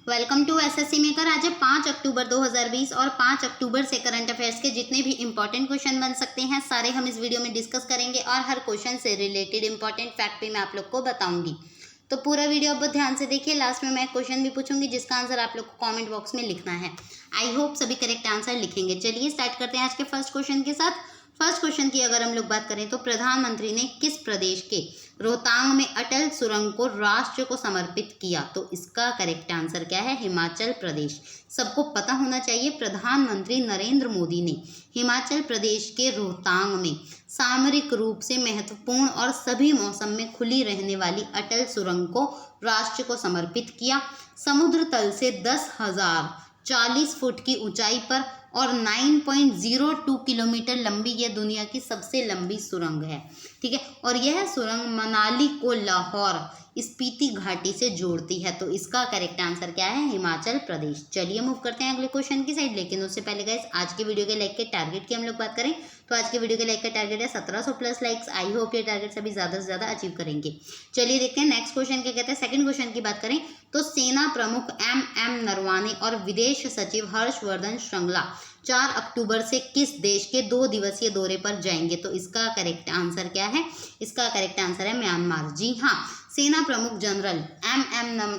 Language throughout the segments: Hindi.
Welcome to SSC maker. आज है 5 अक्टूबर 2020 और 5 अक्टूबर से करंट अफेयर्स के जितने भी इंपॉर्टेंट क्वेश्चन बन सकते हैं सारे हम इस वीडियो में डिस्कस करेंगे और हर क्वेश्चन से रिलेटेड इंपॉर्टेंट फैक्ट भी मैं आप लोग को बताऊंगी। तो पूरा वीडियो अब ध्यान से देखिए। लास्ट में मैं क्वेश्चन भी पूछूंगी जिसका आंसर आप लोग को कॉमेंट बॉक्स में लिखना है। आई होप सभी करेक्ट आंसर लिखेंगे। चलिए स्टार्ट करते हैं आज के फर्स्ट क्वेश्चन के साथ। फर्स्ट क्वेश्चन की अगर हम लोग बात करें तो प्रधानमंत्री ने किस प्रदेश के रोहतांग में अटल सुरंग को राष्ट्र को समर्पित किया? तो इसका करेक्ट आंसर क्या है? हिमाचल प्रदेश। सबको पता होना चाहिए प्रधानमंत्री नरेंद्र मोदी ने हिमाचल प्रदेश के रोहतांग में सामरिक रूप से महत्वपूर्ण और सभी मौसम में खुली रहने वाली अटल सुरंग को राष्ट्र को समर्पित किया। समुद्र तल से 10,040 फुट की ऊंचाई पर और 9.02 किलोमीटर लंबी यह दुनिया की सबसे लंबी सुरंग है। ठीक है, और यह सुरंग मनाली को लाहौर स्पीति घाटी से जोड़ती है। तो इसका करेक्ट आंसर क्या है? हिमाचल प्रदेश। चलिए मूव करते हैं अगले क्वेश्चन की साइड। लेकिन उससे पहले गाइस आज के वीडियो के लाइक के टारगेट की हम लोग बात करें तो आज के वीडियो के लाइक का टारगेट है 1700 प्लस लाइक्स। आई होप ये टारगेट सभी ज़्यादा से ज़्यादा अचीव करेंगे। चलिए देखते हैं नेक्स्ट क्वेश्चन क्या कहते हैं। सेकंड क्वेश्चन की बात करें तो सेना प्रमुख एम नरवाने और विदेश सचिव हर्षवर्धन श्रृंगला 4 अक्टूबर से किस देश के 2 दिवसीय दौरे पर जाएंगे? तो इसका करेक्ट आंसर क्या है? इसका करेक्ट आंसर है म्यांमार। जी हाँ, सेना प्रमुख जनरल एम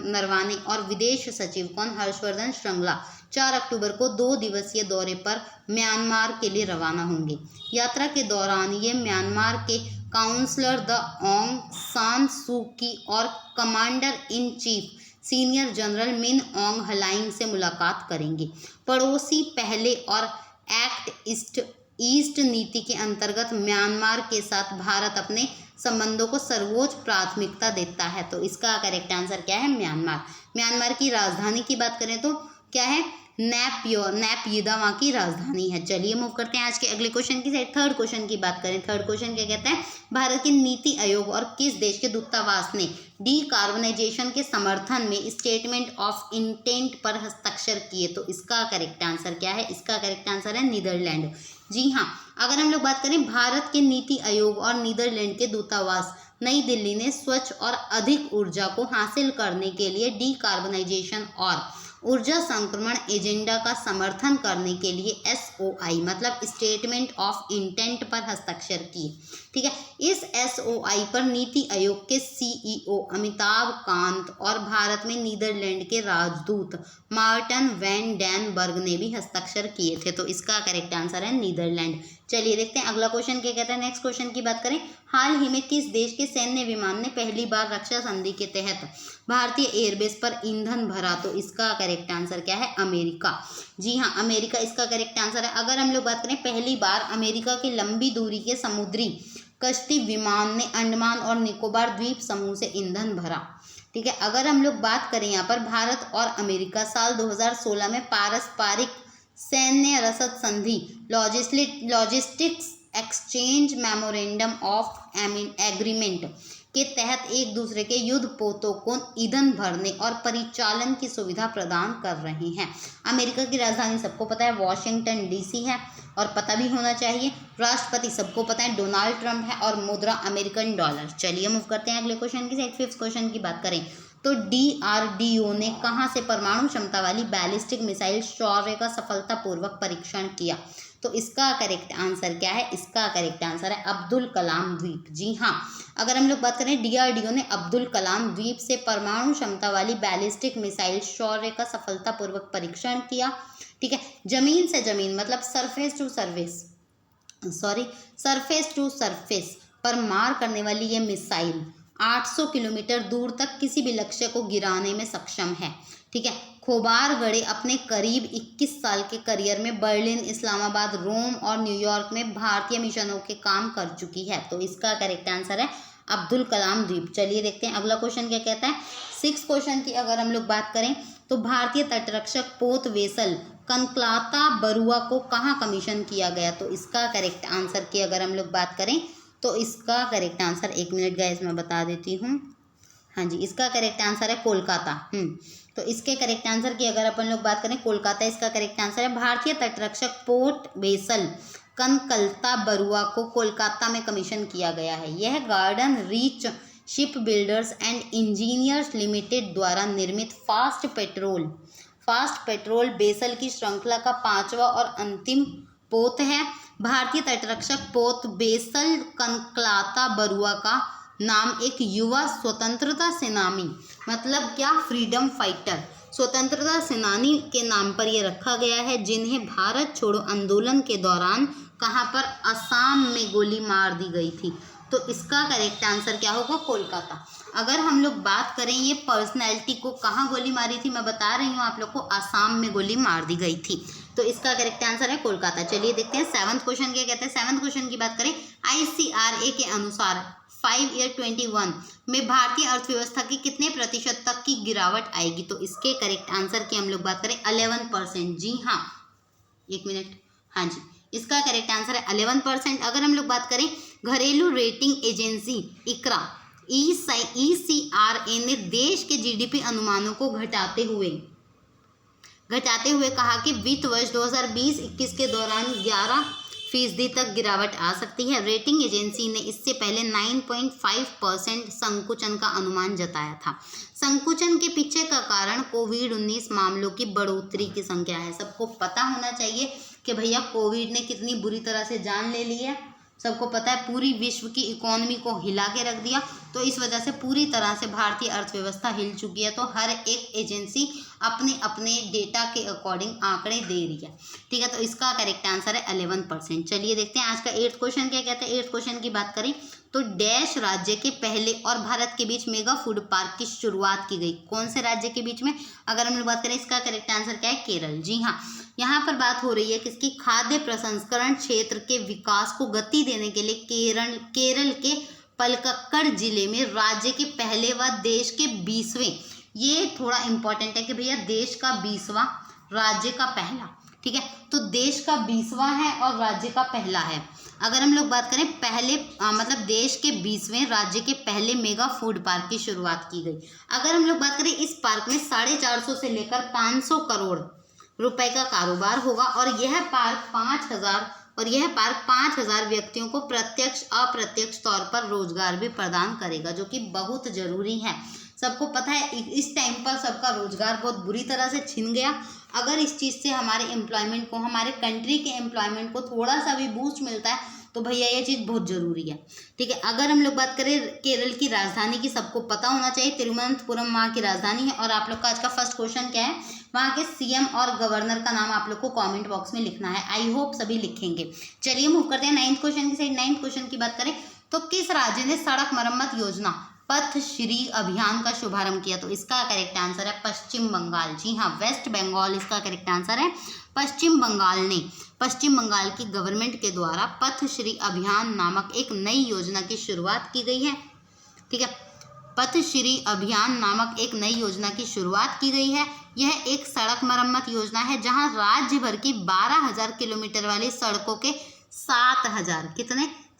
नरवाने और विदेश सचिव कौन? हर्षवर्धन श्रृंगला 4 अक्टूबर को 2 दिवसीय दौरे पर म्यांमार के लिए रवाना होंगे। यात्रा के दौरान ये म्यांमार के काउंसलर द ऑंग सान सू की और commander in chief senior general Min Aung हलाइंग से मुलाकात करेंगे। पड़ोसी पहले और एक्ट ईस्ट नीति के अंतर्गत म्यांमार के साथ भारत अपने संबंधों को सर्वोच्च प्राथमिकता देता है। तो इसका करेक्ट आंसर क्या है? म्यांमार। म्यांमार की राजधानी की बात करें तो क्या है? नैपयिदा वहाँ की राजधानी है। चलिए मूव करते हैं आज के अगले क्वेश्चन की साइड। थर्ड क्वेश्चन की बात करें। थर्ड क्वेश्चन क्या कहता है? भारत के नीति आयोग और किस देश के दूतावास ने डीकार्बनाइजेशन के समर्थन में स्टेटमेंट ऑफ इंटेंट पर हस्ताक्षर किए? तो इसका करेक्ट आंसर क्या है? इसका करेक्ट आंसर है नीदरलैंड। जी हाँ, अगर हम लोग बात करें भारत के नीति आयोग और नीदरलैंड के दूतावास, नई दिल्ली ने स्वच्छ और अधिक ऊर्जा को हासिल करने के लिए डीकार्बनाइजेशन और ऊर्जा संक्रमण एजेंडा का समर्थन करने के लिए SOI मतलब स्टेटमेंट ऑफ इंटेंट पर हस्ताक्षर किए। ठीक है, इस SOI पर नीति आयोग के CEO अमिताभ कांत और भारत में नीदरलैंड के राजदूत मार्टन वैन डैन बर्ग ने भी हस्ताक्षर किए थे। तो इसका करेक्ट आंसर है नीदरलैंड। चलिए देखते हैं अगला क्वेश्चन क्या कहता है। नेक्स्ट क्वेश्चन की बात करें। हाल ही में किस देश के सैन्य विमान ने पहली बार रक्षा संधि के तहत भारतीय एयरबेस पर ईंधन भरा? तो इसका करेक्ट आंसर क्या है? अमेरिका। जी हाँ, अमेरिका इसका करेक्ट आंसर है। अगर हम लोग बात करें पहली बार अमेरिका की लंबी दूरी के समुद्री कश्ती विमान ने अंडमान और निकोबार द्वीप समूह से ईंधन भरा। ठीक है, अगर हम लोग बात करें यहाँ पर भारत और अमेरिका साल 2016 में पारस्परिक सैन्य रसद संधि logistics exchange memorandum of agreement के तहत एक दूसरे के युद्ध पोतों को ईंधन भरने और परिचालन की सुविधा प्रदान कर रहे हैं। अमेरिका की राजधानी सबको पता है वॉशिंगटन DC है और पता भी होना चाहिए। राष्ट्रपति सबको पता है डोनाल्ड ट्रंप है और मुद्रा अमेरिकन डॉलर। चलिए मूव करते हैं अगले क्वेश्चन की साइड। फिफ्थ क्वेश्चन की बात करें तो DRDO ने कहाँ से परमाणु क्षमता वाली बैलिस्टिक मिसाइल शौर्य का सफलतापूर्वक परीक्षण किया? तो इसका करेक्ट आंसर क्या है? इसका करेक्ट आंसर है अब्दुल कलाम द्वीप। जी हाँ, अगर हम लोग बात करें DRDO ने अब्दुल कलाम द्वीप से परमाणु क्षमता वाली बैलिस्टिक मिसाइल शौर्य का सफलतापूर्वक परीक्षण किया। ठीक है, जमीन से जमीन मतलब सरफेस टू सरफेस पर मार करने वाली ये मिसाइल 800 किलोमीटर दूर तक किसी भी लक्ष्य को गिराने में सक्षम है। ठीक है, खोबारगढ़े अपने करीब 21 साल के करियर में बर्लिन, इस्लामाबाद, रोम और न्यूयॉर्क में भारतीय मिशनों के काम कर चुकी है। तो इसका करेक्ट आंसर है अब्दुल कलाम द्वीप। चलिए देखते हैं अगला क्वेश्चन क्या कहता है। सिक्स क्वेश्चन की अगर हम लोग बात करें तो भारतीय तटरक्षक पोत वेसल कनकलाता बरुआ को कहाँ कमीशन किया गया? तो इसका करेक्ट आंसर की अगर हम लोग बात करें तो इसका करेक्ट आंसर, एक मिनट गाइस मैं बता देती हूँ। हाँ जी, इसका करेक्ट आंसर है कोलकाता। तो इसके करेक्ट आंसर की अगर अपन लोग बात करें कोलकाता इसका करेक्ट आंसर है। भारतीय तटरक्षक पोर्ट वेसल कनकलता बरुआ को कोलकाता में कमीशन किया गया है। यह garden reach ship builders and engineers limited द्वारा निर्मित फास्ट पेट्रोल बेसल की श्रृंखला का 5वां और अंतिम पोत है। भारतीय तटरक्षक पोत बेसल कनकलाता बरुआ का नाम एक युवा स्वतंत्रता सेनानी, मतलब क्या, फ्रीडम फाइटर, स्वतंत्रता सेनानी के नाम पर यह रखा गया है, जिन्हें भारत छोड़ो आंदोलन के दौरान कहाँ पर, असम में गोली मार दी गई थी। तो इसका करेक्ट आंसर क्या होगा, कोलकाता। अगर हम लोग बात करें ये पर्सनैलिटी को कहाँ गोली मारी थी, मैं बता रही हूँ आप लोग को, असम में गोली मार दी गई थी। तो इसका करेक्ट आंसर है कोलकाता। चलिए देखते हैं 7वां क्वेश्चन क्या कहते हैं। 7वां क्वेश्चन की बात करें, ICRA के अनुसार 5 ईयर 21 में भारतीय अर्थव्यवस्था की कितने प्रतिशत तक की गिरावट आएगी। तो इसके करेक्ट आंसर की हम लोग बात करें 11%। जी हाँ, एक मिनट, हाँ जी, इसका करेक्ट आंसर है 11%। अगर हम लोग बात करें घरेलू रेटिंग एजेंसी इकरा ECRA ने देश के GDP अनुमानों को घटाते हुए कहा कि वित्त वर्ष 2020-21 के दौरान 11% तक गिरावट आ सकती है। रेटिंग एजेंसी ने इससे पहले 9.5% संकुचन का अनुमान जताया था। संकुचन के पीछे का कारण कोविड-19 मामलों की बढ़ोतरी की संख्या है। सबको पता होना चाहिए कि भैया कोविड ने कितनी बुरी तरह से जान ले ली है। सबको पता है, पूरी विश्व की इकोनॉमी को हिला के रख दिया। तो इस वजह से पूरी तरह से भारतीय अर्थव्यवस्था हिल चुकी है। तो हर एक एजेंसी अपने अपने डेटा के अकॉर्डिंग आंकड़े दे रही है। ठीक है, तो इसका करेक्ट आंसर है 11%। चलिए देखते हैं आज का 8th क्वेश्चन क्या कहते हैं। 8th क्वेश्चन की बात करें तो डैश राज्य के पहले और भारत के बीच मेगा फूड पार्क की शुरुआत की गई। कौन से राज्य के बीच में, अगर हम लोग बात करें, इसका करेक्ट आंसर क्या है, केरल। जी हाँ, यहाँ पर बात हो रही है किसकी, खाद्य प्रसंस्करण क्षेत्र के विकास को गति देने के लिए केरल के पलक्कड़ जिले में राज्य के पहले व देश के 20वें, ये थोड़ा इंपॉर्टेंट है कि भैया देश का 20वां, राज्य का पहला। ठीक है, तो देश का 20वां है और राज्य का पहला है। अगर हम लोग बात करें पहले मतलब देश के 20वें, राज्य के पहले मेगा फूड पार्क की शुरुआत की गई। अगर हम लोग बात करें इस पार्क में 450 से लेकर 500 करोड़ रुपए का कारोबार होगा और यह पार्क 5000 व्यक्तियों को प्रत्यक्ष अप्रत्यक्ष तौर पर रोजगार भी प्रदान करेगा, जो कि बहुत जरूरी है। सबको पता है इस टाइम पर सबका रोजगार बहुत बुरी तरह से छिन गया। अगर इस चीज़ से हमारे एम्प्लॉयमेंट को, हमारे कंट्री के एम्प्लॉयमेंट को थोड़ा सा भी बूस्ट मिलता है तो भैया ये चीज़ बहुत ज़रूरी है। ठीक है, अगर हम लोग बात करें केरल की राजधानी की, सबको पता होना चाहिए तिरुवनंतपुरम वहाँ की राजधानी है। और आप लोग का आज का फर्स्ट क्वेश्चन क्या है, वहाँ के CM और गवर्नर का नाम आप लोग को कमेंट बॉक्स में लिखना है। आई होप सभी लिखेंगे। चलिए मूव करते हैं 9th क्वेश्चन की साइड। 9th क्वेश्चन की बात करें तो किस राज्य ने सड़क मरम्मत योजना पथश्री अभियान का शुभारंभ किया। तो इसका करेक्ट आंसर है पश्चिम बंगाल। जी हाँ, वेस्ट बंगाल इसका करेक्ट आंसर है। पश्चिम बंगाल की गवर्नमेंट के द्वारा पथश्री अभियान नामक एक नई योजना की शुरुआत की गई है। ठीक है, पथश्री अभियान नामक एक नई योजना की शुरुआत की गई है। यह एक सड़क मरम्मत योजना है जहां राज्य भर की 12,000 किलोमीटर वाली सड़कों के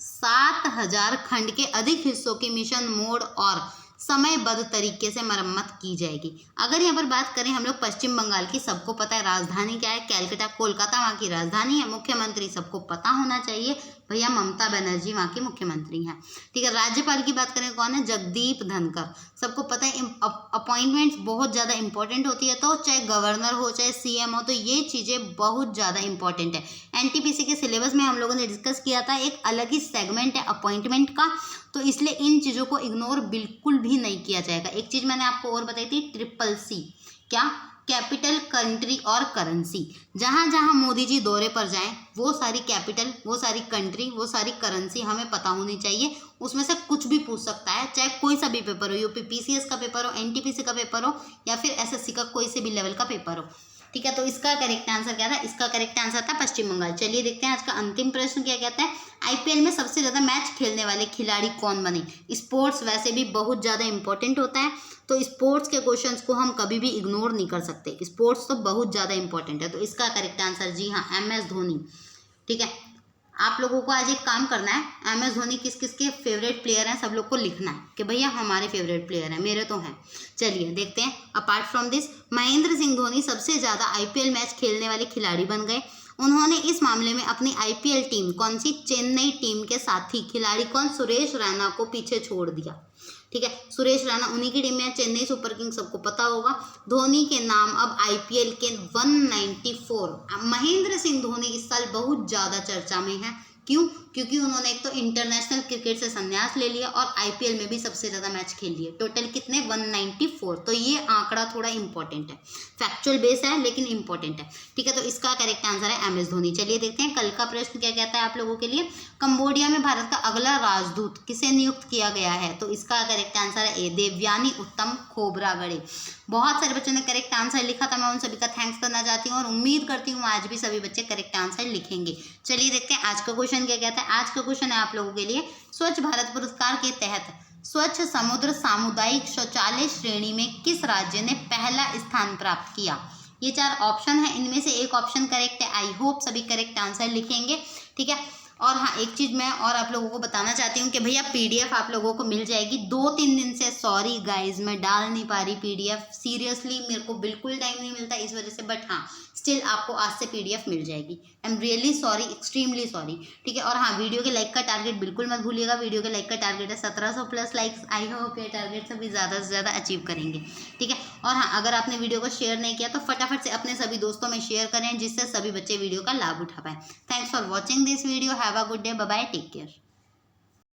7,000 खंड के अधिक हिस्सों की मिशन मोड और समयबद्ध तरीके से मरम्मत की जाएगी। अगर यहाँ पर बात करें हम लोग पश्चिम बंगाल की, सबको पता है राजधानी क्या है, कैलकाटा, कोलकाता वहाँ की राजधानी है। मुख्यमंत्री सबको पता होना चाहिए भैया, ममता बनर्जी वहाँ की मुख्यमंत्री हैं। ठीक है, राज्यपाल की बात करें कौन है, जगदीप धनखड़। सबको पता है अपॉइंटमेंट्स बहुत ज़्यादा इंपॉर्टेंट होती है, तो चाहे गवर्नर हो चाहे CM हो, तो ये चीज़ें बहुत ज़्यादा इंपॉर्टेंट है। NTPC के सिलेबस में हम लोगों ने डिस्कस किया था, एक अलग ही सेगमेंट है अपॉइंटमेंट का, तो इसलिए इन चीज़ों को इग्नोर बिल्कुल भी नहीं किया जाएगा। एक चीज़ मैंने आपको और बताई थी, CCC, क्या, कैपिटल, कंट्री और करेंसी। जहाँ जहाँ मोदी जी दौरे पर जाएं, वो सारी कैपिटल, वो सारी कंट्री, वो सारी करेंसी हमें पता होनी चाहिए। उसमें से कुछ भी पूछ सकता है, चाहे कोई सा भी पेपर हो, UP PCS का पेपर हो, NTPC का पेपर हो या फिर SSC का कोई से भी लेवल का पेपर हो। ठीक है, तो इसका करेक्ट आंसर क्या था, इसका करेक्ट आंसर था पश्चिम बंगाल। चलिए देखते हैं आज का अंतिम प्रश्न क्या कहता है। IPL में सबसे ज़्यादा मैच खेलने वाले खिलाड़ी कौन बने। स्पोर्ट्स वैसे भी बहुत ज़्यादा इंपॉर्टेंट होता है, तो स्पोर्ट्स के क्वेश्चंस को हम कभी भी इग्नोर नहीं कर सकते। स्पोर्ट्स तो बहुत ज़्यादा इंपॉर्टेंट है। तो इसका करेक्ट आंसर, जी हाँ, MS धोनी। ठीक है, आप लोगों को आज एक काम करना है, MS धोनी किस किस के फेवरेट प्लेयर हैं सब लोग को लिखना है कि भैया हमारे फेवरेट प्लेयर हैं, मेरे तो हैं। चलिए देखते हैं। Apart from this, Mahendra Singh Dhoni सबसे ज़्यादा IPL मैच खेलने वाले खिलाड़ी बन गए उन्होंने इस मामले में अपनी आईपीएल टीम कौन सी, चेन्नई टीम के साथी खिलाड़ी कौन, सुरेश रैना को पीछे छोड़ दिया। ठीक है, सुरेश रैना उन्हीं की टीम में, चेन्नई सुपर किंग्स सबको पता होगा। धोनी के नाम अब आईपीएल के 194। महेंद्र सिंह धोनी इस साल बहुत ज़्यादा चर्चा में है। क्यों? क्योंकि उन्होंने एक तो इंटरनेशनल क्रिकेट से संन्यास ले लिया और आईपीएल में भी सबसे ज़्यादा मैच खेल लिए। टोटल कितने? 194। तो ये आंकड़ा थोड़ा इंपॉर्टेंट है, फैक्चुअल बेस है लेकिन इंपॉर्टेंट है। ठीक है, तो इसका करेक्ट आंसर है एम एस धोनी। चलिए देखते हैं कल का प्रश्न क्या कहता है आप लोगों के लिए। कंबोडिया में भारत का अगला राजदूत किसे नियुक्त किया गया है? तो इसका करेक्ट आंसर है ए, देवयानी उत्तम खोबरागड़े। बहुत सारे बच्चों ने करेक्ट आंसर लिखा था, मैं उन सभी का थैंक्स करना चाहती हूँ और उम्मीद करती हूँ आज भी सभी बच्चे करेक्ट आंसर लिखेंगे। चलिए देखते हैं आज का क्वेश्चन क्या कहता है। आज का क्वेश्चन है आप लोगों के लिए, स्वच्छ भारत पुरस्कार के तहत स्वच्छ समुद्र सामुदायिक शौचालय श्रेणी में किस राज्य ने पहला स्थान प्राप्त किया? ये 4 ऑप्शन है, इनमें से एक ऑप्शन करेक्ट है। आई होप सभी करेक्ट आंसर लिखेंगे। ठीक है, और हाँ एक चीज़ मैं और आप लोगों को बताना चाहती हूँ कि भैया पीडीएफ आप लोगों को मिल जाएगी 2-3 दिन से। सॉरी गाइज, मैं डाल नहीं पा रही पीडीएफ, सीरियसली मेरे को बिल्कुल टाइम नहीं मिलता इस वजह से, बट हाँ स्टिल आपको आज से पीडीएफ मिल जाएगी। I am really sorry, extremely sorry. ठीक है, और हाँ वीडियो के लाइक का टारगेट बिल्कुल मत भूलिएगा। वीडियो के लाइक का टारगेट है 1700 प्लस लाइक्स। आई होप ये टारगेट सभी ज़्यादा से ज़्यादा अचीव करेंगे। ठीक है, और हाँ अगर आपने वीडियो को शेयर नहीं किया तो फटाफट से अपने सभी दोस्तों में शेयर करें जिससे सभी बच्चे वीडियो का लाभ उठा पाएं। Thanks for watching this video. Have a good day, bye bye, take care.